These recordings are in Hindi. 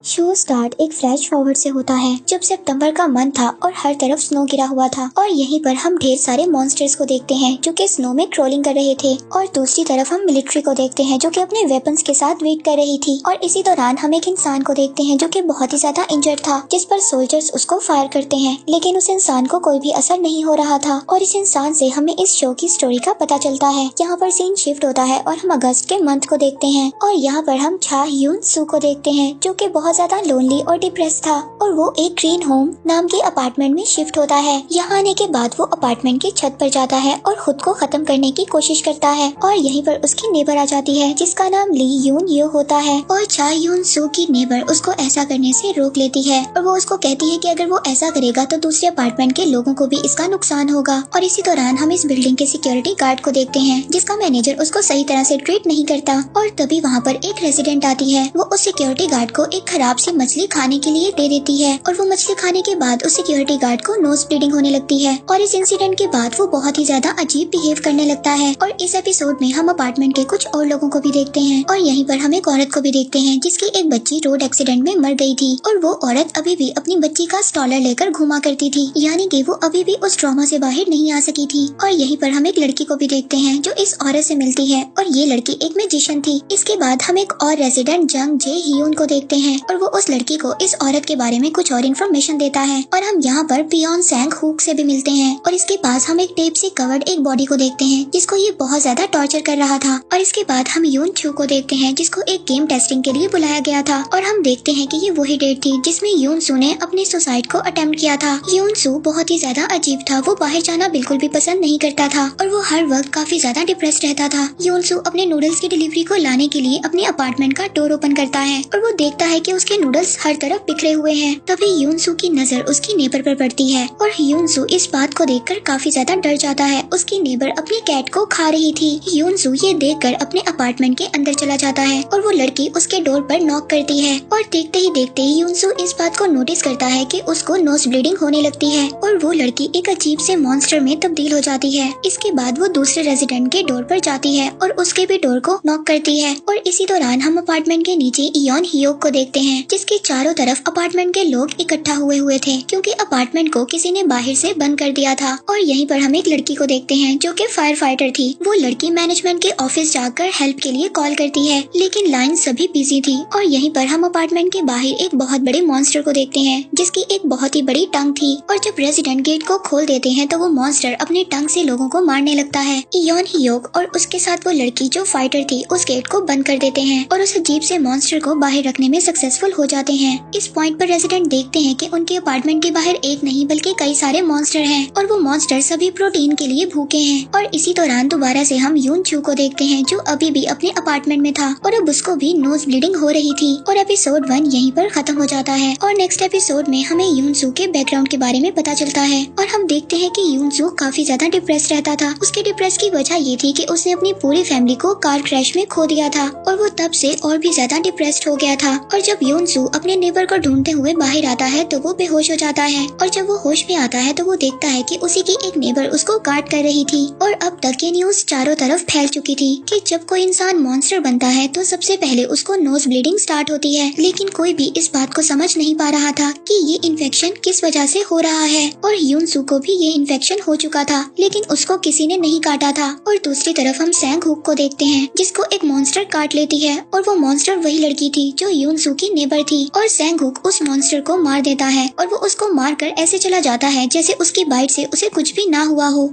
शो स्टार्ट एक फ्लैश फॉरवर्ड से होता है जब सितंबर का मंथ था और हर तरफ स्नो गिरा हुआ था और यहीं पर हम ढेर सारे मॉन्स्टर्स को देखते हैं जो कि स्नो में क्रोलिंग कर रहे थे और दूसरी तरफ हम मिलिट्री को देखते हैं जो कि अपने वेपन्स के साथ वेट कर रही थी और इसी दौरान हम एक इंसान को देखते हैं जो कि बहुत ही ज्यादा इंजर्ड था जिस पर सोल्जर्स उसको फायर करते हैं लेकिन उस इंसान को कोई भी असर नहीं हो रहा था और इस इंसान से हमें इस शो की स्टोरी का पता चलता है। यहाँ पर सीन शिफ्ट होता है और हम अगस्त के मंथ को देखते हैं और यहाँ पर हम छा ह्यून सू को देखते हैं जो कि बहुत ज्यादा लोनली और डिप्रेस था और वो एक ग्रीन होम नाम के अपार्टमेंट में शिफ्ट होता है। यहाँ आने के बाद वो अपार्टमेंट की छत पर जाता है और खुद को खत्म करने की कोशिश करता है और यहीं पर उसकी नेबर आ जाती है जिसका नाम ली यून यो होता है और छा ह्यून सू की नेबर उसको ऐसा करने से रोक लेती है और वो उसको कहती है कि अगर वो ऐसा करेगा तो दूसरे अपार्टमेंट के लोगों को भी इसका नुकसान होगा। और इसी दौरान हम इस बिल्डिंग के सिक्योरिटी गार्ड को देखते हैं जिसका मैनेजर उसको सही तरह से ट्रीट नहीं करता और तभी वहाँ पर एक रेजिडेंट आती है। वो उस सिक्योरिटी गार्ड को एक खराब सी मछली खाने के लिए दे देती है और वो मछली खाने के बाद उस सिक्योरिटी गार्ड को नोज ब्लीडिंग होने लगती है और इस इंसिडेंट के बाद वो बहुत ही ज्यादा अजीब बिहेव करने लगता है। और इस एपिसोड में हम अपार्टमेंट के कुछ और लोगों को भी देखते हैं और यहीं पर हम एक औरत को भी देखते हैं जिसकी एक बच्ची रोड एक्सीडेंट में मर गई थी और वो औरत अभी भी अपनी बच्ची का स्टॉलर लेकर घुमा करती थी, यानी कि वो अभी भी उस ट्रॉमा से बाहर नहीं आ सकी थी। और यहीं पर हम एक लड़की को भी देखते हैं जो इस औरत से मिलती है और ये लड़की एक मैजिशियन थी। इसके बाद हम एक और रेजिडेंट जंग जे हियून को देखते हैं और वो उस लड़की को इस औरत के बारे में कुछ और इन्फॉर्मेशन देता है। और हम यहाँ पर पियोन सैंग हुक से भी मिलते हैं और इसके पास हम एक टेप से कवर्ड एक बॉडी को देखते हैं जिसको ये बहुत ज्यादा टॉर्चर कर रहा था। और इसके बाद हम यून छू को देखते हैं जिसको एक गेम टेस्टिंग के लिए बुलाया गया था और हम देखते हैं कि ये वही डेट थी जिसमें यून सू ने अपने सुसाइड को अटेम्प्ट किया था। यून सू बहुत ही ज्यादा अजीब था, वो बाहर जाना बिल्कुल भी पसंद नहीं करता था और वो हर वक्त काफी ज्यादा डिप्रेस्ड रहता था। यून सू अपने नूडल्स की डिलीवरी को लाने के लिए अपने अपार्टमेंट का डोर ओपन करता है और वो देखता है कि उसके नूडल्स हर तरफ बिखरे हुए हैं। तभी यून सू की नजर उसकी नेबर पर पड़ती है और यून सू इस बात को देखकर काफी ज्यादा डर जाता है। उसकी नेबर अपनी कैट को खा रही थी। यून सू ये देखकर अपने अपार्टमेंट के अंदर चला जाता है और वो लड़की उसके डोर पर नॉक करती है और देखते ही यून सू इस बात को नोटिस करता है कि उसको नोज ब्लीडिंग होने लगती है और वो लड़की एक अजीब से मॉन्स्टर में तब्दील हो जाती है। इसके बाद वो दूसरे रेजिडेंट के डोर पर जाती है और उसके भी डोर को नॉक करती है और इसी दौरान हम अपार्टमेंट के नीचे इयोन हियोक को देखते हैं जिसके चारों तरफ अपार्टमेंट के लोग इकट्ठा हुए थे क्योंकि अपार्टमेंट को किसी ने बाहर से बंद कर दिया था। और यहीं पर हम एक लड़की को देखते हैं जो कि फायर फाइटर थी। वो लड़की मैनेजमेंट के ऑफिस जाकर हेल्प के लिए कॉल करती है लेकिन लाइन सभी बिजी थी। और यहीं पर हम अपार्टमेंट के बाहर एक बहुत बड़े मॉन्स्टर को देखते हैं जिसकी एक बहुत ही बड़ी टंग थी और जब रेजिडेंट गेट को खोल देते हैं तो वो मॉन्स्टर अपने टंग से लोगों को मारने लगता है। इयोन हियोक और उसके साथ वो लड़की जो फाइटर थी उस गेट को बंद कर देते हैं और उस अजीब से मॉन्स्टर को बाहर रखने में सक्सेसफुल हो जाते हैं। इस पॉइंट पर रेजिडेंट देखते हैं कि उनके अपार्टमेंट के बाहर एक नहीं बल्कि कई सारे मॉन्स्टर हैं और वो मॉन्स्टर सभी प्रोटीन के लिए भूखे हैं। और इसी दौरान दोबारा से हम यून छू को देखते हैं जो अभी भी अपने अपार्टमेंट में था और अब उसको भी नोज ब्लीडिंग हो रही थी और एपिसोड 1 यहीं पर खत्म हो जाता है। और नेक्स्ट एपिसोड में हमें यून सू के बैकग्राउंड के बारे में पता चलता है और हम देखते हैं कि यून सू काफी ज्यादा डिप्रेस रहता था। उसके डिप्रेस की वजह ये थी कि उसने अपनी पूरी फैमिली को कार क्रैश में खो दिया था और वो तब से और भी ज्यादा डिप्रेस्ड हो गया था। और जब यून सू अपने नेबर को ढूंढते हुए बाहर आता है तो वो बेहोश हो जाता है और जब वो होश में आता है तो वो देखता है कि उसी की एक नेबर उसको गार्ड कर रही थी। और अब तक ये न्यूज चारों तरफ फैल चुकी थी कि जब कोई इंसान मॉन्स्टर बनता है तो सबसे पहले उसको नोज ब्लीडिंग स्टार्ट होती है, लेकिन कोई भी इस बात को समझ नहीं पा रहा था कि ये इन्फेक्शन किस वजह से हो रहा है। और यून सू को भी ये इन्फेक्शन हो चुका था लेकिन उसको किसी ने नहीं काटा था। और दूसरी तरफ हम सैंग हुक को देखते हैं जिसको एक मॉन्स्टर काट लेती है और वो मॉन्स्टर वही लड़की थी जो यून सू की नेबर थी। और सैंग हुक उस मॉन्स्टर को मार देता है और वो उसको मारकर ऐसे चला जाता है जैसे उसकी बाइट से उसे कुछ भी ना हुआ हो।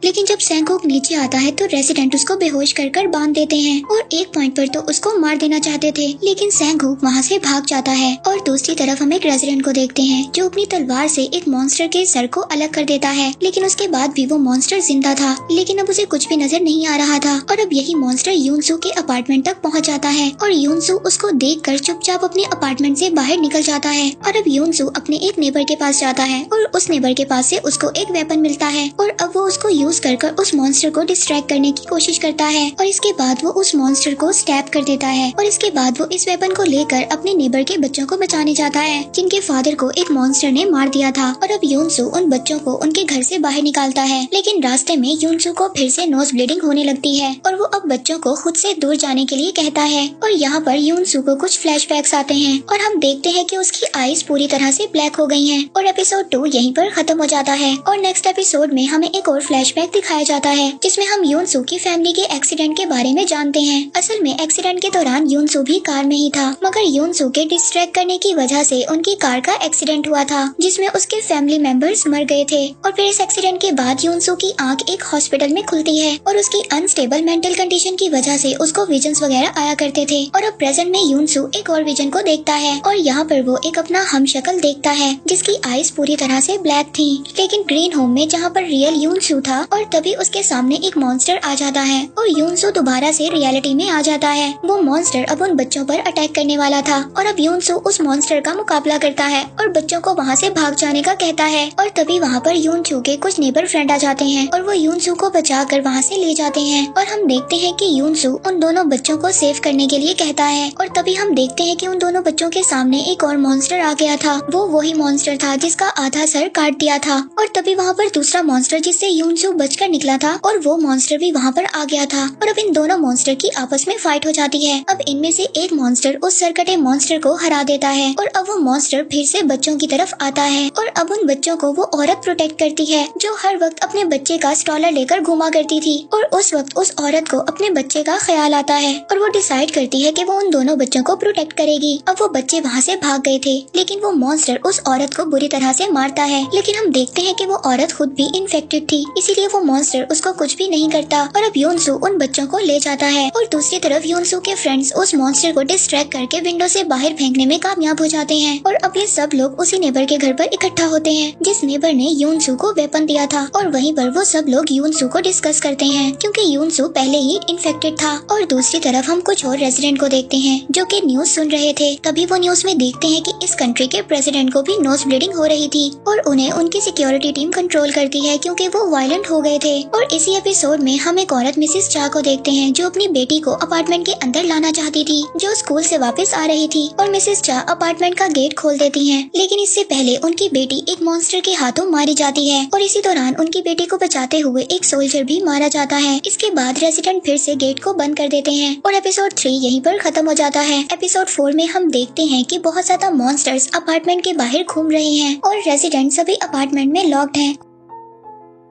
लेकिन जब सैंगहुक नीचे आता है तो रेजिडेंट उसको बेहोश कर बांध देते हैं और एक पॉइंट पर तो उसको मार देना चाहते थे लेकिन सैंगहुक वहाँ से भाग जाता है। और दूसरी तरफ हम एक रेजिडेंट को देखते हैं जो अपनी तलवार से एक मॉन्स्टर के सर को अलग कर देता है लेकिन उसके बाद भी वो मॉन्स्टर जिंदा था लेकिन अब उसे कुछ भी नजर नहीं आ रहा था। और अब यही मॉन्स्टर यून सू के अपार्टमेंट तक पहुँच जाता है और यून सू उसको देखकर चुपचाप अपने अपार्टमेंट से बाहर निकल जाता है। और अब यून सू अपने एक नेबर के पास जाता है और उस नेबर के पास से उसको एक वेपन मिलता है और अब वो उसको यूज कर उस मॉन्स्टर को डिस्ट्रैक्ट करने की कोशिश करता है और इसके बाद वो उस मॉन्स्टर को स्टैब कर देता है और इसके बाद वो इस वेपन को लेकर अपने नेबर के बच्चों को बचाने जाता है जिनके फादर को एक मॉन्स्टर ने मार दिया था। और अब यूनसू उन बच्चों को उनके घर से बाहर निकालता है, लेकिन रास्ते में यूनसू को फिर से नोज ब्लीडिंग होने लगती है और वो अब बच्चों को खुद से दूर जाने के लिए कहता है। और यहाँ पर यूनसू को कुछ फ्लैशबैक्स आते हैं और हम देखते हैं कि उसकी आईज पूरी तरह से ब्लैक हो गई हैं और एपिसोड 2 यहीं पर खत्म हो जाता है। और नेक्स्ट एपिसोड में हमें एक और फ्लैशबैक दिखाया जाता है जिसमें हम यूनसू की फैमिली के एक्सीडेंट के बारे में जानते हैं। असल में एक्सीडेंट के दौरान यूनसू भी कार में ही था, मगर यूनसू के डिस्ट्रैक्ट करने की वजह से उनकी कार का एक्सीडेंट हुआ था जिसमें उसके फैमिली मेंबर्स मर गए थे। और फिर इस एक्सीडेंट के बाद यूनसू की आंख एक हॉस्पिटल में खुलती है और उसकी अनस्टेबल मेंटल कंडीशन की वजह से उसको विजन्स वगैरह आया करते थे। और अब प्रेजेंट में यूनसू एक और विजन को देखता है और यहाँ पर वो एक अपना हमशक्ल देखता है जिसकी आईज पूरी तरह से ब्लैक थी, लेकिन ग्रीन होम में जहाँ पर रियल यूनसू था। और तभी उसके सामने एक मॉन्स्टर आ जाता है और यूनसू दोबारा से रियलिटी में आ जाता है। वो मॉन्स्टर अब उन बच्चों पर अटैक करने वाला था और अब यूनसू उस मॉन्स्टर का मुकाबला करता है और बच्चों को वहाँ से भाग जाने का कहता है। और तभी वहाँ पर यूनसू के कुछ नेबर फ्रेंड आ जाते हैं और वो यूनसू को बचाकर वहाँ से ले जाते हैं। और हम देखते हैं कि यूनसू उन दोनों बच्चों को सेव करने के लिए कहता है और तभी हम देखते हैं कि उन दोनों बच्चों के सामने एक और मॉन्स्टर आ गया था। वो वही मॉन्स्टर था जिसका आधा सर काट दिया था। और तभी वहाँ पर दूसरा मॉन्स्टर जिससे यूनसू बचकर निकला था और वो मॉन्स्टर भी वहाँ पर आ गया था। और अब इन दोनों मॉन्स्टर की आपस में फाइट हो जाती है। अब इनमें से एक मॉन्स्टर उस सरकटे मॉन्स्टर को हरा देता है और अब वो मॉन्स्टर फिर से बच्चों की तरफ आता है और अब उन बच्चों को वो औरत प्रोटेक्ट करती है जो हर वक्त अपने बच्चे का स्टॉलर लेकर घुमा करती थी। और उस वक्त उस औरत को अपने बच्चे का ख्याल आता है और वो डिसाइड करती है कि वो उन दोनों बच्चों को प्रोटेक्ट करेगी। अब वो बच्चे वहाँ से भाग गए थे, लेकिन वो मॉन्स्टर उस औरत को बुरी तरह से मारता है, लेकिन हम देखते हैं कि वो औरत खुद भी इन्फेक्टेड थी, इसीलिए वो मॉन्स्टर उसको कुछ भी नहीं करता। और अब यूनसू उन बच्चों को ले जाता है और दूसरी तरफ यूनसू के फ्रेंड्स उस मॉन्स्टर को डिस्ट्रैक्ट करके विंडो से बाहर फेंकने में कामयाब हो जाते हैं। और अब ये सब लोग उसी नेबर के घर पर इकट्ठा होते हैं जिस नेबर ने यूनसू को वेपन दिया था और वहीं पर वो सब लोग यूनसू को डिस्कस करते हैं क्योंकि यूनसू पहले ही इन्फेक्टेड था। और दूसरी तरफ हम कुछ और रेजिडेंट को देखते हैं जो कि न्यूज सुन रहे थे। तभी वो न्यूज में देखते हैं कि इस कंट्री के प्रेसिडेंट को भी नोज ब्लीडिंग हो रही थी और उन्हें उनकी सिक्योरिटी टीम कंट्रोल करती है क्योंकि वो वायलेंट हो गए थे। और इसी एपिसोड में हम एक औरत मिसेस चा को देखते हैं जो अपनी बेटी को अपार्टमेंट के अंदर लाना चाहती थी, जो स्कूल से वापस आ रही थी। और मिसेस चा अपार्टमेंट का गेट खोल देती हैं, लेकिन इससे पहले उनकी बेटी एक मॉन्स्टर के हाथों मारी जाती है और इसी दौरान उनकी बेटी को बचाते हुए एक सोल्जर भी मारा जाता है। इसके बाद रेजिडेंट फिर से गेट को बंद कर देते हैं और एपिसोड 3 यहीं पर खत्म हो जाता है। एपिसोड 4 में हम देखते हैं कि बहुत ज्यादा मॉन्स्टर्स अपार्टमेंट के बाहर घूम रहे हैं और रेजिडेंट सभी अपार्टमेंट में लॉक्ड हैं।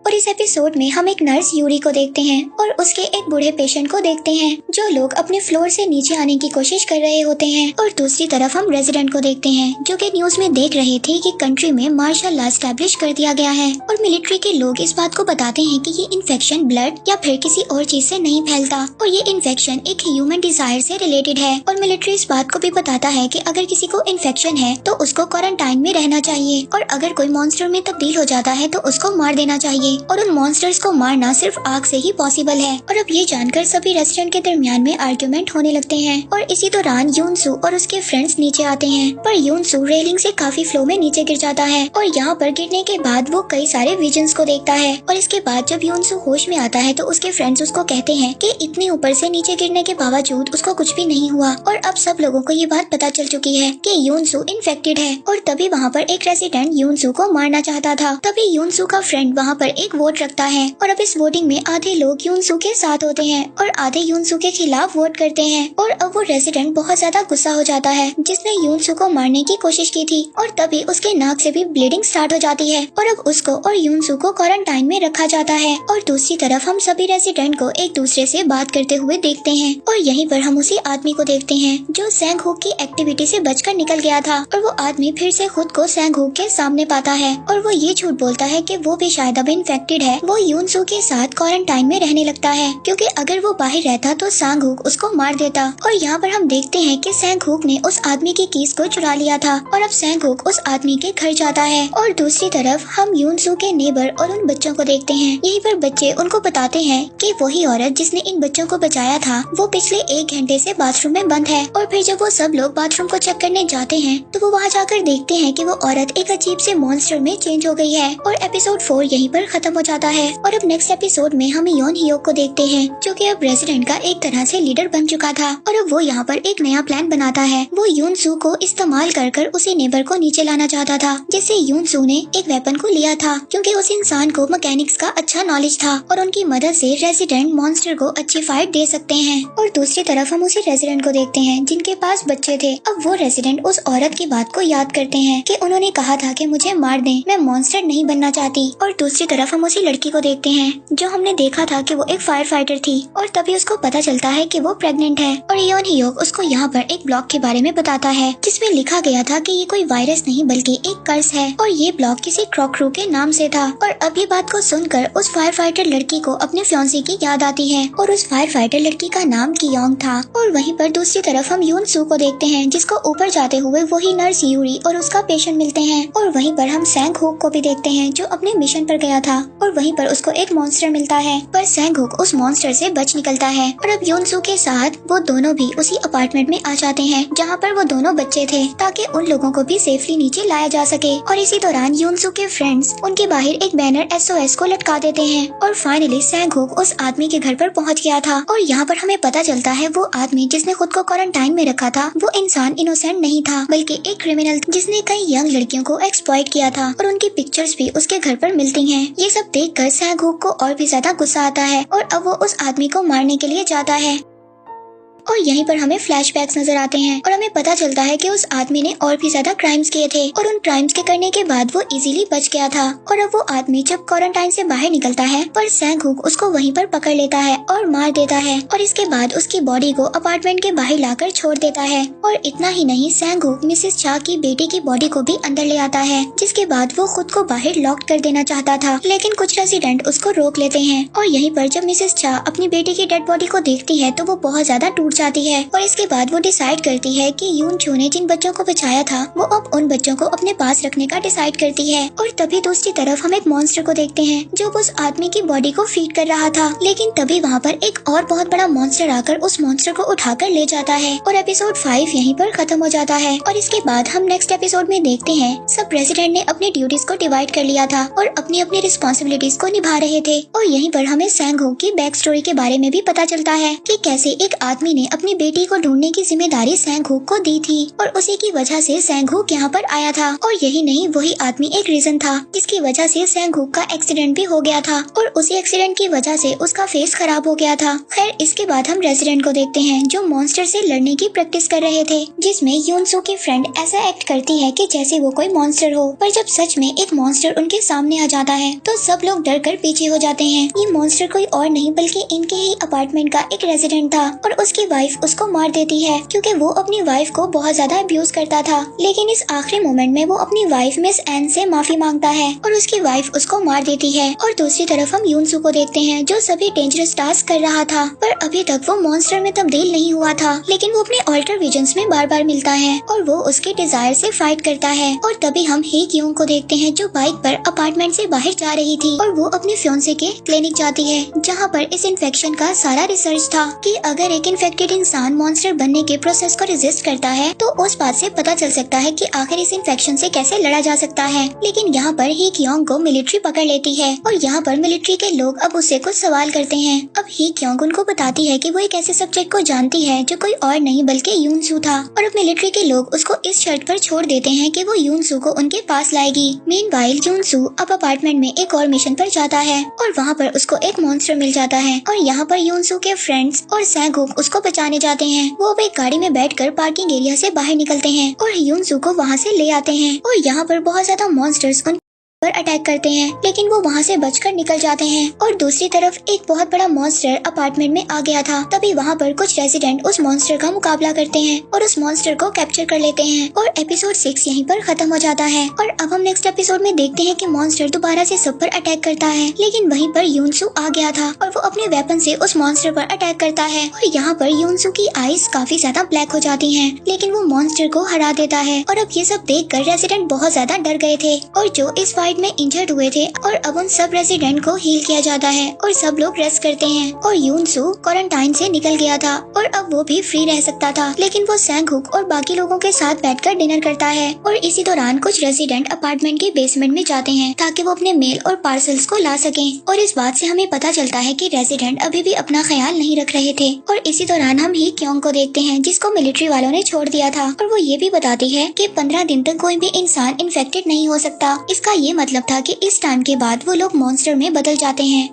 और इस एपिसोड में हम एक नर्स यूरी को देखते हैं और उसके एक बूढ़े पेशेंट को देखते हैं जो लोग अपने फ्लोर से नीचे आने की कोशिश कर रहे होते हैं। और दूसरी तरफ हम रेजिडेंट को देखते हैं जो कि न्यूज में देख रहे थे कि कंट्री में मार्शल लॉ एस्टैब्लिश कर दिया गया है और मिलिट्री के लोग इस बात को बताते हैं कि ये इन्फेक्शन ब्लड या फिर किसी और चीज से नहीं फैलता और ये इन्फेक्शन एक ह्यूमन डिजायर से रिलेटेड है। और मिलिट्री इस बात को भी बताता है कि अगर किसी को इन्फेक्शन है तो उसको क्वारंटाइन में रहना चाहिए और अगर कोई मॉन्स्टर में तब्दील हो जाता है तो उसको मार देना चाहिए और उन मॉन्स्टर्स को मारना सिर्फ आग से ही पॉसिबल है। और अब ये जानकर सभी रेस्टोरेंट के दरमियान में आर्ग्यूमेंट होने लगते हैं और इसी दौरान यूनसू और उसके फ्रेंड्स नीचे आते हैं, पर यूनसू रेलिंग से काफी फ्लो में नीचे गिर जाता है और यहाँ पर गिरने के बाद वो कई सारे विजन्स को देखता है। और इसके बाद जब यूनसू होश में आता है तो उसके फ्रेंड्स उसको कहते हैं कि इतने ऊपर से नीचे गिरने के बावजूद उसको कुछ भी नहीं हुआ और अब सब लोगों को ये बात पता चल चुकी है कि यूनसू इन्फेक्टेड है। और तभी वहाँ पर एक रेजिडेंट यूनसू को मारना चाहता था। तभी यूनसू का फ्रेंड वहाँ पर एक वोट रखता है और अब इस वोटिंग में आधे लोग यूनसू के साथ होते हैं और आधे यूनसू के खिलाफ वोट करते हैं। और अब वो रेजिडेंट बहुत ज्यादा गुस्सा हो जाता है जिसने यूनसू को मारने की कोशिश की थी और तभी उसके नाक से भी ब्लीडिंग स्टार्ट हो जाती है और अब उसको और यूनसू को क्वारंटाइन में रखा जाता है। और दूसरी तरफ हम सभी रेजिडेंट को एक दूसरे से बात करते हुए देखते हैं और यहीं पर हम उसी आदमी को देखते हैं जो सैंगहुक की एक्टिविटी से बचकर निकल गया था और वो आदमी फिर से खुद को सैंगहुक के सामने पाता है और वो ये झूठ बोलता है कि वो भी शायद अब इन्फेक्टेड है। वो यूनसू के साथ क्वारंटाइन में रहने लगता है क्योंकि अगर वो बाहर रहता तो सैंगहुक उसको मार देता। और यहाँ पर हम देखते हैं कि सैंगहुक ने उस आदमी की कीज को चुरा लिया था और अब सैंगहुक उस आदमी के घर जाता है। और दूसरी तरफ हम यूनसू के नेबर और उन बच्चों को देखते हैं। यहीं पर बच्चे उनको बताते हैं कि वही औरत जिसने इन बच्चों को बचाया था वो पिछले 1 घंटे से बाथरूम में बंद है। और फिर जब वो सब लोग बाथरूम को चेक करने जाते हैं तो वो वहाँ जाकर देखते हैं कि वो औरत एक अजीब से मॉन्स्टर में चेंज हो गई है। और एपिसोड 4 यहीं पर खत्म खत्म हो जाता है। और अब नेक्स्ट एपिसोड में हम योन हियोक को देखते हैं, जो कि अब रेजिडेंट का एक तरह से लीडर बन चुका था और अब वो यहाँ पर एक नया प्लान बनाता है। वो यून सू को इस्तेमाल कर उसे नेबर को नीचे लाना चाहता था, जिससे यून सू ने एक वेपन को लिया था, क्योंकि उस इंसान को मैकेनिक्स का अच्छा नॉलेज था और उनकी मदद से रेजिडेंट मॉन्स्टर को अच्छी फाइट दे सकते हैं। और दूसरी तरफ हम उसी रेजिडेंट को देखते हैं जिनके पास बच्चे थे। अब वो रेजिडेंट उस औरत की बात को याद करते हैं कि उन्होंने कहा था कि मुझे मार दें, मैं मॉन्स्टर नहीं बनना चाहती। और दूसरी तरफ हम उसी लड़की को देखते हैं जो हमने देखा था कि वो एक फायर फाइटर थी और तभी उसको पता चलता है कि वो प्रेग्नेंट है। और योन हियोक उसको यहाँ पर एक ब्लॉग के बारे में बताता है जिसमें लिखा गया था कि ये कोई वायरस नहीं बल्कि एक कर्स है और ये ब्लॉग किसी क्रॉक्रू के नाम से था। और अब ये बात को सुनकर उस फायर फाइटर लड़की को अपने फियांसे की याद आती है और उस फायर फाइटर लड़की का नाम कियोंग था। और वहीं पर दूसरी तरफ हम यून सू को देखते हैं जिसको ऊपर जाते हुए वही नर्स यूरी और उसका पेशेंट मिलते हैं। और वहीं पर हम सैंग हुक को भी देखते हैं जो अपने मिशन पर गया था और वहीं पर उसको एक मॉन्स्टर मिलता है, पर सैंग हुक उस मॉन्स्टर से बच निकलता है। और अब यून सू के साथ वो दोनों भी उसी अपार्टमेंट में आ जाते हैं जहाँ पर वो दोनों बच्चे थे, ताकि उन लोगों को भी सेफली नीचे लाया जा सके। और इसी दौरान यूनसू के फ्रेंड्स उनके बाहर एक बैनर SOS को लटका देते हैं। और फाइनली सैंग हुक उस आदमी के घर पर पहुंच गया था और यहाँ पर हमें पता चलता है वो आदमी जिसने खुद को क्वारंटाइन में रखा था वो इंसान इनोसेंट नहीं था बल्कि एक क्रिमिनल जिसने कई यंग लड़कियों को एक्सप्लॉइट किया था और उनकी पिक्चर्स भी उसके घर पर मिलती हैं। ये सब देखकर सैंग हुक को और भी ज्यादा गुस्सा आता है और अब वो उस आदमी को मारने के लिए जाता है। और यहीं पर हमें फ्लैशबैक्स नजर आते हैं और हमें पता चलता है कि उस आदमी ने और भी ज्यादा क्राइम्स किए थे और उन क्राइम्स के करने के बाद वो इजीली बच गया था। और अब वो आदमी जब क्वारंटाइन से बाहर निकलता है पर सैंग हुक उसको वहीं पर पकड़ लेता है और मार देता है और इसके बाद उसकी बॉडी को अपार्टमेंट के बाहर लाकर छोड़ देता है। और इतना ही नहीं, सैंग हुक मिसेस चा की बेटी की बॉडी को भी अंदर ले आता है, जिसके बाद वो खुद को बाहर लॉक कर देना चाहता था, लेकिन कुछ रेजिडेंट उसको रोक लेते हैं। और यहीं पर जब मिसेस चा अपनी बेटी की डेड बॉडी को देखती है तो वो बहुत ज्यादा टूट जाती है और इसके बाद वो डिसाइड करती है कि यून चू ने जिन बच्चों को बचाया था वो अब उन बच्चों को अपने पास रखने का डिसाइड करती है। और तभी दूसरी तरफ हम एक मॉन्स्टर को देखते हैं जो उस आदमी की बॉडी को फीड कर रहा था, लेकिन तभी वहाँ पर एक और बहुत बड़ा मॉन्स्टर आकर उस मॉन्स्टर को उठाकर ले जाता है। और एपिसोड 5 यहीं पर खत्म हो जाता है। और इसके बाद हम नेक्स्ट एपिसोड में देखते हैं सब प्रेसिडेंट ने अपनी ड्यूटीज को डिवाइड कर लिया था और अपनी अपनी रिस्पॉन्सिबिलिटीज को निभा रहे थे। और यहीं पर हमें सैंग हुक की बैक स्टोरी के बारे में भी पता चलता है कि कैसे एक आदमी ने अपनी बेटी को ढूंढने की जिम्मेदारी सैंग हुक को दी थी और उसी की वजह से सैंग हुक यहाँ पर आया था। और यही नहीं, वही आदमी एक रीजन था जिसकी वजह से सैंग हुक का एक्सीडेंट भी हो गया था और उसी एक्सीडेंट की वजह से उसका फेस खराब हो गया था। खैर, इसके बाद हम रेजिडेंट को देखते हैं जो मॉन्स्टर से लड़ने की प्रैक्टिस कर रहे थे, जिसमें यूनसू की फ्रेंड ऐसा एक्ट करती है कि जैसे वो कोई मॉन्स्टर हो, पर जब सच में एक मॉन्स्टर उनके सामने आ जाता है तो सब लोग डर कर पीछे हो जाते हैं। ये मॉन्स्टर कोई और नहीं बल्कि इनके ही अपार्टमेंट का एक रेजिडेंट था और उसकी वाइफ उसको मार देती है क्योंकि वो अपनी वाइफ को बहुत ज्यादा अब्यूज करता था। लेकिन इस आखिरी मोमेंट में वो अपनी वाइफ मिस एन से माफी मांगता है और उसकी वाइफ उसको मार देती है। और दूसरी तरफ हम यूनसू को देखते हैं जो सभी डेंजरस टास्क कर रहा था पर अभी तक वो मॉन्स्टर में तब्दील नहीं हुआ था, लेकिन वो अपने ऑल्टर विजन्स में बार बार मिलता है और वो उसके डिजायर से फाइट करता है। और तभी हम ही क्योंग को देखते हैं जो बाइक पर अपार्टमेंट से बाहर जा रही थी और वो अपने फियांसे के क्लिनिक जाती है जहाँ पर इस इन्फेक्शन का सारा रिसर्च था कि अगर एक इन्फेक्टेड इंसान मॉन्स्टर बनने के प्रोसेस को रेजिस्ट करता है तो उस बात से पता चल सकता है कि आखिर इस इन्फेक्शन से कैसे लड़ा जा सकता है। लेकिन यहाँ पर ही क्योंग को मिलिट्री पकड़ लेती है और यहाँ पर मिलिट्री के लोग अब उससे कुछ सवाल करते हैं। अब ही क्योंग उनको बताती है कि वो एक ऐसे सब्जेक्ट को जानती है जो कोई और नहीं बल्कि यूनसू था और अब मिलिट्री के लोग उसको इस शर्त पर छोड़ देते हैं कि वो यूनसू को उनके पास लाएगी। मीनवाइल यूनसू अब अपार्टमेंट में एक और मिशन पर जाता है और वहाँ पर उसको एक मॉन्स्टर मिल जाता है और यहाँ पर यूनसू के फ्रेंड्स और सैंग हुक उसको बचाने जाते हैं। वो अब एक गाड़ी में बैठकर पार्किंग एरिया से बाहर निकलते हैं और यूनसू को वहाँ से ले आते हैं और यहाँ पर बहुत ज्यादा मॉन्स्टर्स उन पर अटैक करते हैं, लेकिन वो वहाँ से बचकर निकल जाते हैं। और दूसरी तरफ एक बहुत बड़ा मॉन्स्टर अपार्टमेंट में आ गया था। तभी वहाँ पर कुछ रेजिडेंट उस मॉन्स्टर का मुकाबला करते हैं और उस मॉन्स्टर को कैप्चर कर लेते हैं और एपिसोड 6 यहीं पर खत्म हो जाता है। और अब हम नेक्स्ट एपिसोड में देखते हैं कि मॉन्स्टर दोबारा से सब पर अटैक करता है, लेकिन वहीं पर यूनसू आ गया था और वो अपने वेपन से उस मॉन्स्टर पर अटैक करता है और यहाँ पर यूनसू की आईज काफी ज्यादा ब्लैक हो जाती है, लेकिन वो मॉन्स्टर को हरा देता है। और अब ये सब देख कर रेजिडेंट बहुत ज्यादा डर गए थे और जो इस फाइट फाइट में इंजर्ड हुए थे और अब उन सब रेजिडेंट को हील किया जाता है और सब लोग रेस्ट करते हैं। और यूनसू क्वारंटाइन से निकल गया था और अब वो भी फ्री रह सकता था, लेकिन वो सैंगहुक और बाकी लोगों के साथ बैठकर डिनर करता है। और इसी दौरान कुछ रेजिडेंट अपार्टमेंट के बेसमेंट में जाते हैं ताकि वो अपने मेल और पार्सल्स को ला सकें। और इस बात से हमें पता चलता है कि रेजिडेंट अभी भी अपना ख्याल नहीं रख रहे थे। और इसी दौरान हम ही क्योंग को देखते हैं जिसको मिलिट्री वालों ने छोड़ दिया था और वो ये भी बताती है कि 15 दिन तक कोई भी इंसान इन्फेक्टेड नहीं हो सकता। इसका ये मतलब था कि इस टाइम के बाद वो लोग मॉन्स्टर में बदल जाते हैं।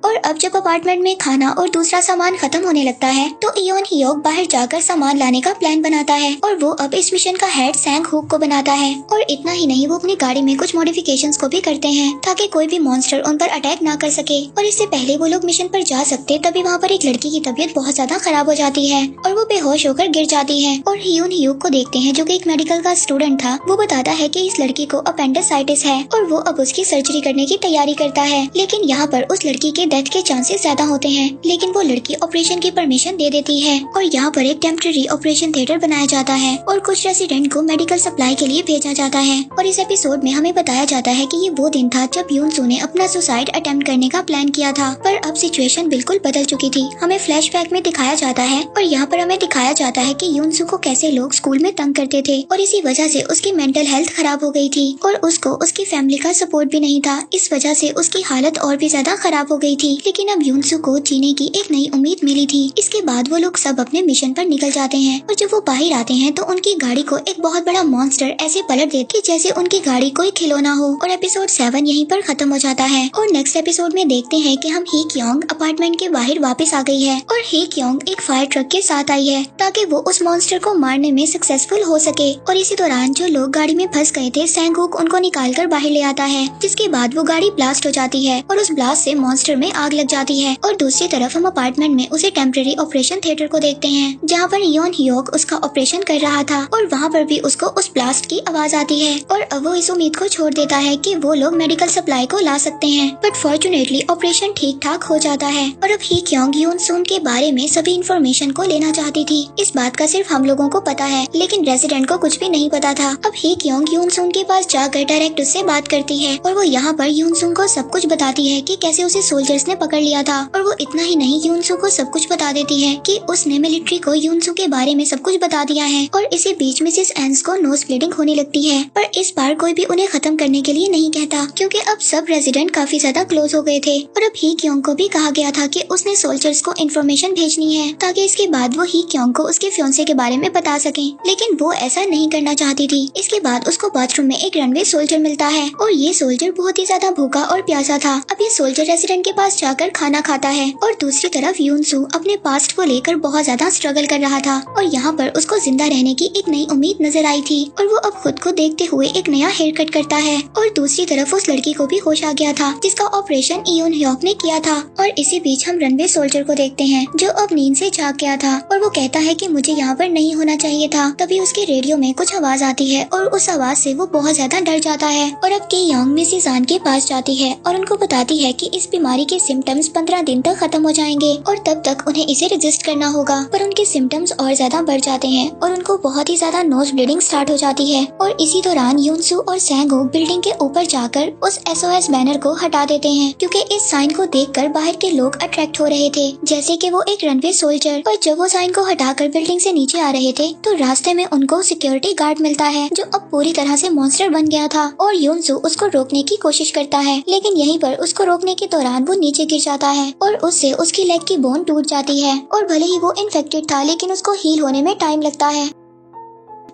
और अब जब अपार्टमेंट में खाना और दूसरा सामान खत्म होने लगता है तो इयोन हियोक बाहर जाकर सामान लाने का प्लान बनाता है और वो अब इस मिशन का हेड सैंगहुक को बनाता है। और इतना ही नहीं, वो अपनी गाड़ी में कुछ मॉडिफिकेशंस को भी करते हैं ताकि कोई भी मॉन्स्टर उन पर अटैक ना कर सके। और इससे पहले वो लोग मिशन पर जा सकते तभी वहाँ पर एक लड़की की तबीयत बहुत ज्यादा खराब हो जाती है और वो बेहोश होकर गिर जाती है। और इयोन हियोक को देखते हैं जो कि एक मेडिकल का स्टूडेंट था। वो बताता है कि इस लड़की को अपेंडिसाइटिस है और वो अब उसकी सर्जरी करने की तैयारी करता है, लेकिन यहाँ पर उस लड़की के डेथ के चांसेस ज्यादा होते हैं। लेकिन वो लड़की ऑपरेशन की परमिशन दे देती है और यहाँ पर एक टेम्पररी ऑपरेशन थिएटर बनाया जाता है और कुछ रेसिडेंट को मेडिकल सप्लाई के लिए भेजा जाता है। और इस एपिसोड में हमें बताया जाता है कि ये वो दिन था जब यूनसू ने अपना सुसाइड अटेम्प्ट करने का प्लान किया था, पर अब सिचुएशन बिल्कुल बदल चुकी थी। हमें फ्लैशबैक में दिखाया जाता है और यहाँ पर हमें दिखाया जाता है कि यूनसू को कैसे लोग स्कूल में तंग करते थे और इसी वजह से उसकी मेंटल हेल्थ खराब हो गई थी और उसको उसकी फैमिली का सपोर्ट भी नहीं था। इस वजह से उसकी हालत और भी ज्यादा खराब हो गई थी। लेकिन अब यूनसू को जीने की एक नई उम्मीद मिली थी। इसके बाद वो लोग सब अपने मिशन पर निकल जाते हैं और जब वो बाहर आते हैं तो उनकी गाड़ी को एक बहुत बड़ा मॉन्स्टर ऐसे पलट देता है जैसे उनकी गाड़ी कोई खिलौना हो। और एपिसोड 7 यहीं पर खत्म हो जाता है। और नेक्स्ट एपिसोड में देखते हैं कि हम ही क्योंग अपार्टमेंट के बाहर वापस आ गई है और ही क्योंग एक फायर ट्रक के साथ आई है ताकि वो उस मॉन्स्टर को मारने में सक्सेसफुल हो सके। और इसी दौरान जो लोग गाड़ी में फंस गए थे सैंगहुक उनको निकाल कर बाहर ले आता है, जिसके बाद वो गाड़ी ब्लास्ट हो जाती है और उस ब्लास्ट से मॉन्स्टर में आग लग जाती है। और दूसरी तरफ हम अपार्टमेंट में उसे टेम्पररी ऑपरेशन थिएटर को देखते हैं जहाँ पर इयोन हियोक उसका ऑपरेशन कर रहा था और वहाँ पर भी उसको उस ब्लास्ट की आवाज आती है। और अब वो इस उम्मीद को छोड़ देता है कि वो लोग मेडिकल सप्लाई को ला सकते हैं, बट फॉर्चुनेटली ऑपरेशन ठीक ठाक हो जाता है। और अब ही क्योंग यूनसून के बारे में सभी इंफॉर्मेशन को लेना चाहती थी। इस बात का सिर्फ हम लोगों को पता है, लेकिन रेजिडेंट को कुछ भी नहीं पता था। अब ही क्योंग यूनसून के पास जाकर डायरेक्ट उससे बात करती है और वो यहाँ पर यूनसून को सब कुछ बताती है कि कैसे उसे सोल्जर्स ने पकड़ लिया था। और वो इतना ही नहीं, यूनसू को सब कुछ बता देती है कि उसने मिलिट्री को यूनसू के बारे में सब कुछ बता दिया है। और इसी बीच मिसेस एंस को नोज ब्लीडिंग होने लगती है, पर इस बार कोई भी उन्हें खत्म करने के लिए नहीं कहता क्योंकि अब सब रेजिडेंट काफी ज्यादा क्लोज हो गए थे। और अब ही क्योंग को भी कहा गया था कि उसने सोल्जर्स को इन्फॉर्मेशन भेजनी है ताकि इसके बाद वो ही क्योंग को उसके फियांसे के बारे में बता सके, लेकिन वो ऐसा नहीं करना चाहती थी। इसके बाद उसको बाथरूम में एक रनवे सोल्जर मिलता है और ये सोल्जर बहुत ही ज्यादा भूखा और प्यासा था। अब ये सोल्जर रेजिडेंट के पास जाकर खाना खाता है और दूसरी तरफ यूनसू अपने पास्ट को लेकर बहुत ज्यादा स्ट्रगल कर रहा था और यहाँ पर उसको जिंदा रहने की एक नई उम्मीद नजर आई थी और वो अब खुद को देखते हुए एक नया हेयर कट करता है। और दूसरी तरफ उस लड़की को भी होश आ गया था जिसका ऑपरेशन इयोन हियोक ने किया था। और इसी बीच हम रनवे सोल्जर को देखते हैं जो अब नींद से जाग गया था और वो कहता है कि मुझे यहाँ पर नहीं होना चाहिए था। तभी उसके रेडियो में कुछ आवाज आती है और उस आवाज से वो बहुत ज्यादा डर जाता है। और अब की योंग मिसेस आन के पास जाती है और उनको बताती है कि इस बीमारी के सिम्टम्स 15 दिन तक खत्म हो जाएंगे और तब तक उन्हें इसे रेजिस्ट करना होगा। पर उनके सिम्टम्स और ज्यादा बढ़ जाते हैं और उनको बहुत ही ज्यादा नोज ब्लीडिंग स्टार्ट हो जाती है। और इसी दौरान यूनसू और सैंगहुक बिल्डिंग के ऊपर जाकर उस SOS बैनर को हटा देते हैं क्योंकि इस साइन को देखकर बाहर के लोग अट्रैक्ट हो रहे थे जैसे कि वो एक रनवे सोल्जर। और जब वो साइन को हटाकर बिल्डिंग से नीचे आ रहे थे तो रास्ते में उनको सिक्योरिटी गार्ड मिलता है जो अब पूरी तरह से मॉन्स्टर बन गया था और यूनसू उसको रोकने की कोशिश करता है, लेकिन यहीं पर उसको रोकने के दौरान वो नीचे गिर जाता है और उससे उसकी लेग की बोन टूट जाती है। और भले ही वो इन्फेक्टेड था लेकिन उसको हील होने में टाइम लगता है।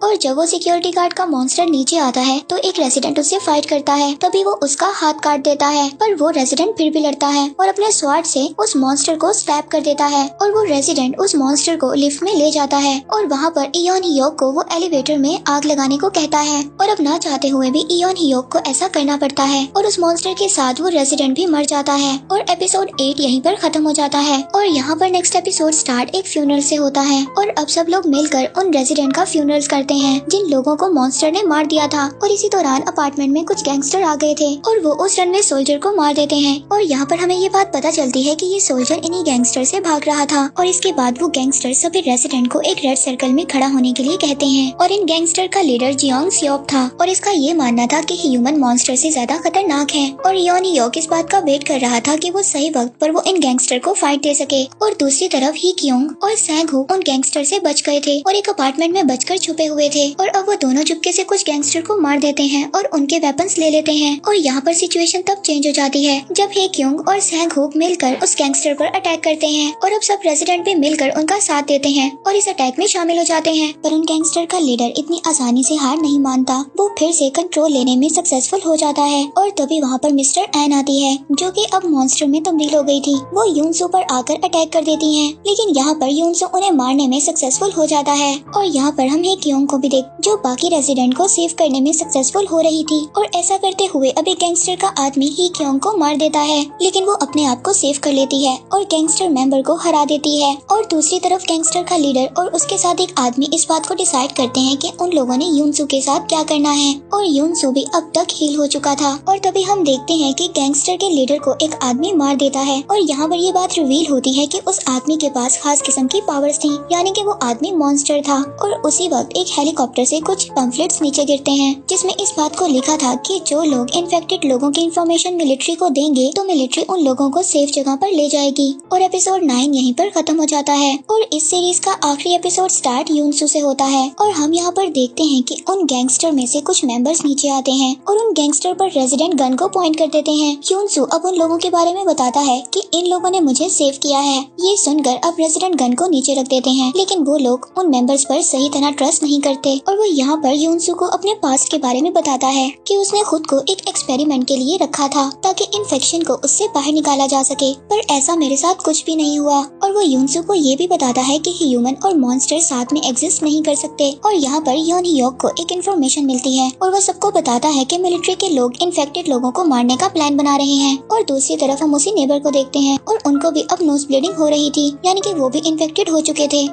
और जब वो सिक्योरिटी गार्ड का मॉन्स्टर नीचे आता है तो एक रेजिडेंट उससे फाइट करता है, तभी वो उसका हाथ काट देता है, पर वो रेजिडेंट फिर भी लड़ता है और अपने स्वॉर्ड से उस मॉन्स्टर को स्टैब कर देता है और वो रेजिडेंट उस मॉन्स्टर को लिफ्ट में ले जाता है और वहाँ पर इयोन हियोक को वो एलिवेटर में आग लगाने को कहता है। और अब ना चाहते हुए भी इयोन हियोक को ऐसा करना पड़ता है और उस मॉन्स्टर के साथ वो रेजिडेंट भी मर जाता है। और एपिसोड 8 यहीं पर खत्म हो जाता है और यहाँ पर नेक्स्ट एपिसोड स्टार्ट एक फ्यूनरल से होता है और अब सब लोग मिलकर उन रेजिडेंट का फ्यूनरल करते करते हैं जिन लोगों को मॉन्स्टर ने मार दिया था। और इसी दौरान अपार्टमेंट में कुछ गैंगस्टर आ गए थे और वो उस रनवे सोल्जर को मार देते हैं। और यहाँ पर हमें ये बात पता चलती है कि ये सोल्जर इन्हीं गैंगस्टर से भाग रहा था। और इसके बाद वो गैंगस्टर सभी रेसिडेंट को एक रेड सर्कल में खड़ा होने के लिए कहते हैं। और इन गैंगस्टर का लीडर जियोंग सियोप था और इसका ये मानना था कि ह्यूमन मॉन्स्टर से ज्यादा खतरनाक है। और योन हियोक इस बात का वेट कर रहा था कि वो सही वक्त पर वो इन गैंगस्टर को फाइट दे सके। और दूसरी तरफ ही क्योंग और सैंग हुक उन गैंगस्टर से बच गए थे और एक अपार्टमेंट में बचकर छुपे हुए थे। और अब वो दोनों चुपके से कुछ गैंगस्टर को मार देते हैं और उनके वेपन्स ले लेते हैं। और यहाँ पर सिचुएशन तब चेंज हो जाती है जब हे क्योंग और सैंग हुक मिलकर उस गैंगस्टर पर अटैक करते हैं। और अब सब रेजिडेंट भी मिलकर उनका साथ देते हैं और इस अटैक में शामिल हो जाते हैं। पर उन गैंगस्टर का लीडर इतनी आसानी से हार नहीं मानता। वो फिर से कंट्रोल लेने में सक्सेसफुल हो जाता है। और तभी वहाँ पर मिस्टर एन आती है जो कि अब मॉन्स्टर में तब्दील हो गई थी। वो यूनसू पर आकर अटैक कर देती हैं, लेकिन यहाँ पर यूनसू उन्हें मारने में सक्सेसफुल हो जाता है। और यहाँ पर हम हे क्योंग को भी देख जो बाकी रेजिडेंट को सेव करने में सक्सेसफुल हो रही थी। और ऐसा करते हुए अब एक गैंगस्टर का आदमी ही क्योंग को मार देता है, लेकिन वो अपने आप को सेव कर लेती है और गैंगस्टर मेंबर को हरा देती है। और दूसरी तरफ गैंगस्टर का लीडर और उसके साथ एक आदमी इस बात को डिसाइड करते हैं कि उन लोगों ने यूनसू के साथ क्या करना है। और यूनसू भी अब तक हील हो चुका था। और तभी हम देखते हैं कि गैंगस्टर के लीडर को एक आदमी मार देता है। और यहाँ पर ये बात रिवील होती है कि उस आदमी के पास खास किस्म की पावर्स थी, यानी कि वो आदमी मॉन्स्टर था। और उसी वक्त एक हेलीकॉप्टर से कुछ पम्फलेट्स नीचे गिरते हैं जिसमें इस बात को लिखा था कि जो लोग इन्फेक्टेड लोगों की इन्फॉर्मेशन मिलिट्री को देंगे तो मिलिट्री उन लोगों को सेफ जगह पर ले जाएगी। और एपिसोड 9 यहीं पर खत्म हो जाता है। और इस सीरीज का आखिरी एपिसोड स्टार्ट यूनसू से होता है। और हम यहाँ पर देखते हैं कि उन गैंगस्टर में से कुछ मेंबर्स नीचे आते हैं और उन गैंगस्टर पर रेजिडेंट गन को पॉइंट कर देते हैं। यूनसू अब उन लोगों के बारे में बताता है कि इन लोगों ने मुझे सेव किया है। ये सुनकर अब रेजिडेंट गन को नीचे रख देते हैं, लेकिन वो लोग उन मेंबर्स पर सही तरह ट्रस्ट नहीं करते। और वो यहाँ पर यूनसू को अपने पास्ट के बारे में बताता है कि उसने खुद को एक एक्सपेरिमेंट के लिए रखा था ताकि इन्फेक्शन को उससे बाहर निकाला जा सके, पर ऐसा मेरे साथ कुछ भी नहीं हुआ। और वो यूनसू को ये भी बताता है कि ह्यूमन और मॉन्स्टर साथ में एग्जिस्ट नहीं कर सकते। और यहाँ पर योन हियोक को एक इन्फॉर्मेशन मिलती है और वो सबको बताता है कि मिलिट्री के लोग इन्फेक्टेड लोगों को मारने का प्लान बना रहे हैं। और दूसरी तरफ हम उसी नेबर को देखते हैं और उनको भी अब नोज ब्लीडिंग हो रही थी, यानी कि वो भी इन्फेक्टेड हो चुके थे।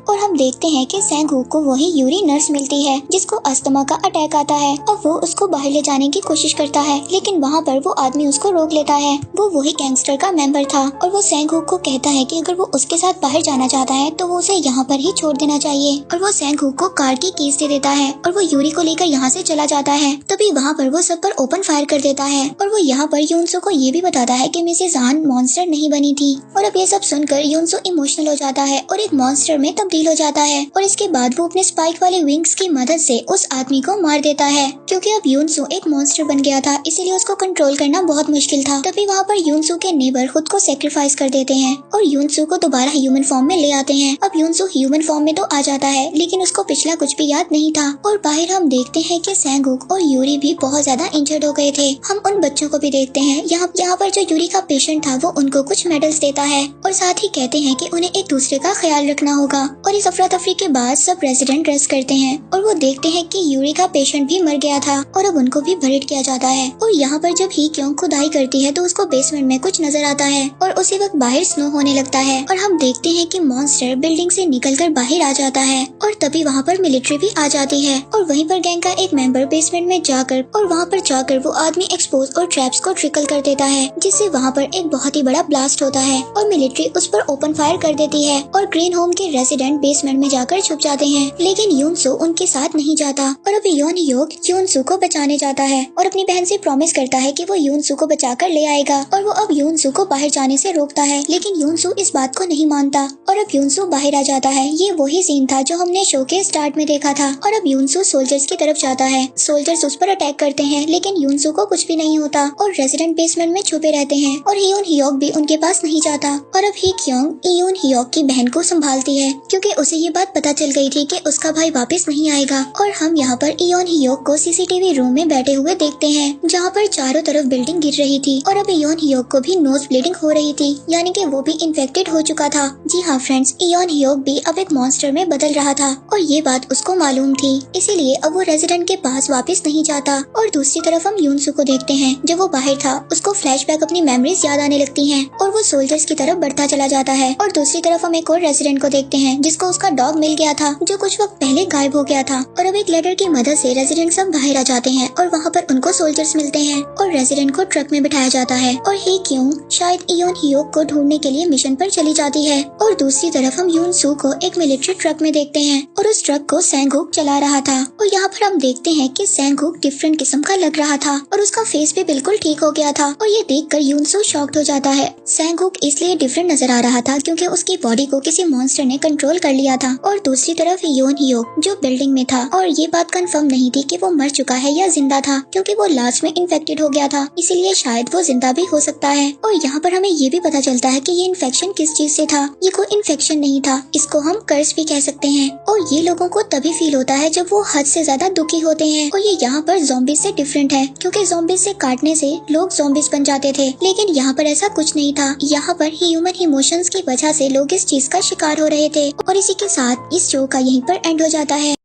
और हम देखते हैं कि सैंग हुक को वही यूरी नर्स मिलती है जिसको अस्थमा का अटैक आता है और वो उसको बाहर ले जाने की कोशिश करता है, लेकिन वहाँ पर वो आदमी उसको रोक लेता है। वो वही गैंगस्टर का मेंबर था और वो सैंग हुक को कहता है कि अगर वो उसके साथ बाहर जाना चाहता है तो वो उसे यहाँ पर ही छोड़ देना चाहिए। और वो सैंग हुक को कार की कीज दे देता है और वो यूरी को लेकर यहाँ से चला जाता है। तभी वहाँ पर वो सब पर ओपन फायर कर देता है और वो यहाँ पर यूनसू को ये भी बताता है कि मिसेस हान मॉन्स्टर नहीं बनी थी। और अब ये सब सुनकर यूनसू इमोशनल हो जाता है और एक मॉन्स्टर में तब्दील हो जाता है। और इसके बाद वो अपने स्पाइक वाले विंग्स की मदद से उस आदमी को मार देता है, क्योंकि अब यूनसू एक मॉन्स्टर बन गया था, इसीलिए उसको कंट्रोल करना बहुत मुश्किल था। तभी वहाँ पर यूनसू के नेबर खुद को सेक्रीफाइस कर देते हैं और यूनसू को दोबारा ह्यूमन फॉर्म में ले आते हैं। अब यूनसू ह्यूमन फॉर्म में तो आ जाता है, लेकिन उसको पिछला कुछ भी याद नहीं था। और बाहर हम देखते हैं कि सैंग हुक और यूरी भी बहुत ज्यादा इंजर्ड हो गए थे। हम उन बच्चों को भी देखते हैं। यहाँ पर जो यूरी का पेशेंट था वो उनको कुछ मेडल्स देता है और साथ ही कहते हैं कि उन्हें एक दूसरे का ख्याल रखना होगा। और इस अफरा तफरी के बाद सब रेजिडेंट रेस्ट करते हैं और वो देखते हैं कि यूरी का पेशेंट भी मर गया था और अब उनको भी बरीड किया जाता है। और यहाँ पर जब ही क्यों खुदाई करती है तो उसको बेसमेंट में कुछ नजर आता है और उसी वक्त बाहर स्नो होने लगता है और हम देखते हैं कि मॉन्स्टर बिल्डिंग से निकलकर बाहर आ जाता है। और तभी वहाँ पर मिलिट्री भी आ जाती है और वहीं पर गैंग का एक मेंबर बेसमेंट में जाकर और वहाँ पर जाकर वो आदमी एक्सपोज और ट्रैप्स को ट्रिकल कर देता है, जिससे वहाँ पर एक बहुत ही बड़ा ब्लास्ट होता है और मिलिट्री उस पर ओपन फायर कर देती है और ग्रीन होम के रेजिडेंट बेसमेंट में जाकर छुप जाते हैं, लेकिन यूनसू उनके साथ नहीं जाता। और अब योन हियोक यूनसू को बचाने जाता है और अपनी बहन से प्रॉमिस करता है कि वो यूनसू को बचाकर ले आएगा। और वो अब यूनसू को बाहर जाने से रोकता है, लेकिन यूनसू इस बात को नहीं मानता और अब यूनसू बाहर आ जाता है। ये वही सीन था जो हमने शो के स्टार्ट में देखा था। और अब यूनसू सोल्जर्स की तरफ जाता है। सोल्जर्स उस पर अटैक करते हैं, लेकिन यूनसू को कुछ भी नहीं होता और रेजिडेंट बेसमेंट में छुपे रहते हैं और योन हियोक भी उनके पास नहीं जाता। और अब ही क्योंग योन हियोक की बहन को संभालती है, क्योंकि उसे ये बात पता चल गई थी कि उसका भाई वापस नहीं आएगा। और हम यहाँ पर योन हियोक को सीसीटीवी रूम में बैठे हुए देखते हैं, जहाँ पर चारों तरफ बिल्डिंग गिर रही थी और अब योन हियोक को भी नोज ब्लीडिंग हो रही थी, यानी कि वो भी इन्फेक्टेड हो चुका था। जी हाँ फ्रेंड्स, योन हियोक भी अब एक मॉन्स्टर में बदल रहा था और ये बात उसको मालूम थी, इसीलिए अब वो रेजिडेंट के पास वापस नहीं जाता। और दूसरी तरफ हम यूनसू को देखते हैं, जब वो बाहर था उसको फ्लैशबैक अपनी मेमोरीज याद आने लगती हैं और वो सोल्जर्स की तरफ बढ़ता चला जाता है। और दूसरी तरफ हम एक और रेजिडेंट को देखते हैं जिसको उसका डॉग मिल गया था जो कुछ वक्त पहले गायब हो गया था। और अब एक लेटर की मदद से रेजिडेंट सब बाहर आ जाते हैं और वहाँ पर उनको सोल्जर्स मिलते हैं और रेजिडेंट को ट्रक में बिठाया जाता है और हे क्यों शायद इयोन हियोक को ढूंढने के लिए मिशन पर चली जाती है। और दूसरी तरफ हम यून सू को एक मिलिट्री ट्रक में देखते हैं और उस ट्रक को सैंगहुक चला रहा था। और यहाँ पर हम देखते हैं कि सैंगहुक डिफरेंट किस्म का लग रहा था और उसका फेस भी बिल्कुल ठीक हो गया था। और ये देखकर यून सू शॉक्ड हो जाता है। सैंगहुक इसलिए डिफरेंट नजर आ रहा था क्योंकि उसकी बॉडी को किसी मॉन्स्टर ने कंट्रोल कर लिया था। और दूसरी तरफ योन हियोक जो बिल्डिंग में था और ये बात कंफर्म नहीं थी कि वो मर चुका है या जिंदा था क्योंकि वो लास्ट में इन्फेक्टेड हो गया था, इसीलिए शायद वो जिंदा भी हो सकता है। और यहाँ पर हमें ये भी पता चलता है कि ये इन्फेक्शन किस चीज से था। ये कोई इन्फेक्शन नहीं था, इसको हम कर्स भी कह सकते हैं। और ये लोगों को तभी फील होता है जब वो हद से ज्यादा दुखी होते हैं। और ये यहाँ पर ज़ॉम्बीज़ से डिफरेंट है क्योंकि ज़ॉम्बीज़ से काटने से लोग ज़ॉम्बीज़ बन जाते थे, लेकिन यहाँ पर ऐसा कुछ नहीं था। यहाँ पर ह्यूमन इमोशंस की वजह से लोग इस चीज का शिकार हो रहे थे। और इसी के साथ इस शो का यहीं पर एंड हो जाता है।